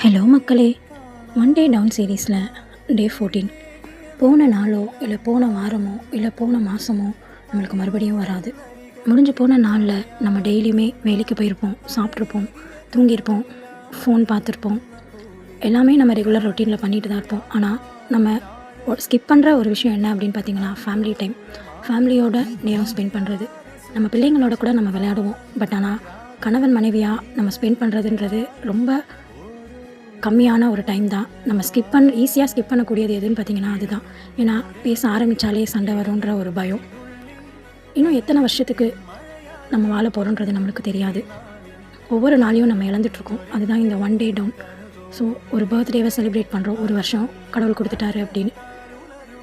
Hello மக்களே, one day down சீரீஸில் டே 14. போன நாளோ இல்லை போன வாரமோ இல்லை போன மாதமோ நம்மளுக்கு மறுபடியும் வராது. முடிஞ்சு போன நாளில் நம்ம டெய்லியுமே வேலைக்கு போயிருப்போம், சாப்பிட்ருப்போம், தூங்கியிருப்போம், ஃபோன் பார்த்துருப்போம். எல்லாமே நம்ம ரெகுலர் ரொட்டீனில் பண்ணிட்டு தான் இருப்போம். ஆனால் நம்ம ஸ்கிப் பண்ணுற ஒரு விஷயம் என்ன அப்படின்னு பார்த்திங்கன்னா, ஃபேமிலி டைம். ஃபேமிலியோட நேரம் ஸ்பெண்ட் பண்ணுறது. நம்ம பிள்ளைங்களோட கூட நம்ம விளையாடுவோம். பட் ஆனால் கணவன் மனைவியாக நம்ம ஸ்பெண்ட் பண்ணுறதுன்றது ரொம்ப கம்மியான ஒரு டைம் தான். நம்ம ஈஸியாக ஸ்கிப் பண்ணக்கூடியது எதுன்னு பார்த்திங்கன்னா அதுதான். ஏன்னா பேச ஆரம்பித்தாலே சண்டை வரும்ன்ற ஒரு பயம். இன்னும் எத்தனை வருஷத்துக்கு நம்ம வாழ போகிறோன்றது நம்மளுக்கு தெரியாது. ஒவ்வொரு நாளையும் நம்ம இழந்துட்டுருக்கோம். அதுதான் இந்த ஒன் டே டவுன். ஸோ ஒரு பர்த்டேவை செலிப்ரேட் பண்ணுறோம். ஒரு வருஷம் கடவுள் கொடுத்துட்டாரு அப்படின்னு.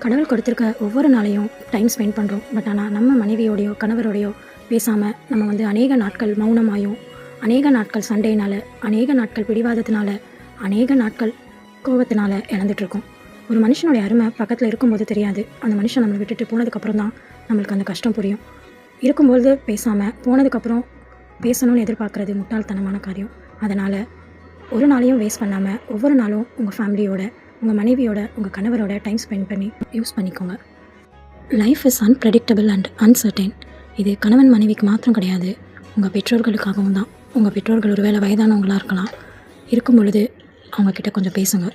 கடவுள் கொடுத்துருக்க ஒவ்வொரு நாளையும் டைம் ஸ்பெண்ட் பண்ணுறோம். பட் ஆனால் நம்ம மனைவியோடையோ கணவரோடையோ பேசாமல் நம்ம அநேக நாட்கள் மௌனமாயும், அநேக நாட்கள் சண்டையினால், அநேக நாட்கள் பிடிவாதத்தினால, அநேக நாட்கள் கோபத்தினால் இழந்துட்டுருக்கோம். ஒரு மனுஷனுடைய அருமை பக்கத்தில் இருக்கும்போது தெரியாது. அந்த மனுஷன் நம்மளை விட்டுட்டு போனதுக்கப்புறம் தான் நம்மளுக்கு அந்த கஷ்டம் புரியும். இருக்கும்போது பேசாமல் போனதுக்கப்புறம் பேசணும்னு எதிர்பார்க்குறது முட்டாள்தனமான காரியம். அதனால் ஒரு நாளையும் வேஸ்ட் பண்ணாமல் ஒவ்வொரு நாளும் உங்கள் ஃபேமிலியோட, உங்கள் மனைவியோட, உங்கள் கணவரோட டைம் ஸ்பெண்ட் பண்ணி யூஸ் பண்ணிக்கோங்க. Life is unpredictable and uncertain. இது கணவன் மனைவிக்கு மாத்திரம் கிடையாது, உங்கள் பெற்றோர்களுக்காகவும் தான். உங்கள் பெற்றோர்கள் ஒரு வேளை வயதானவங்களாக இருக்கலாம். இருக்கும் பொழுது அவங்கக்கிட்ட கொஞ்சம் பேசுங்க.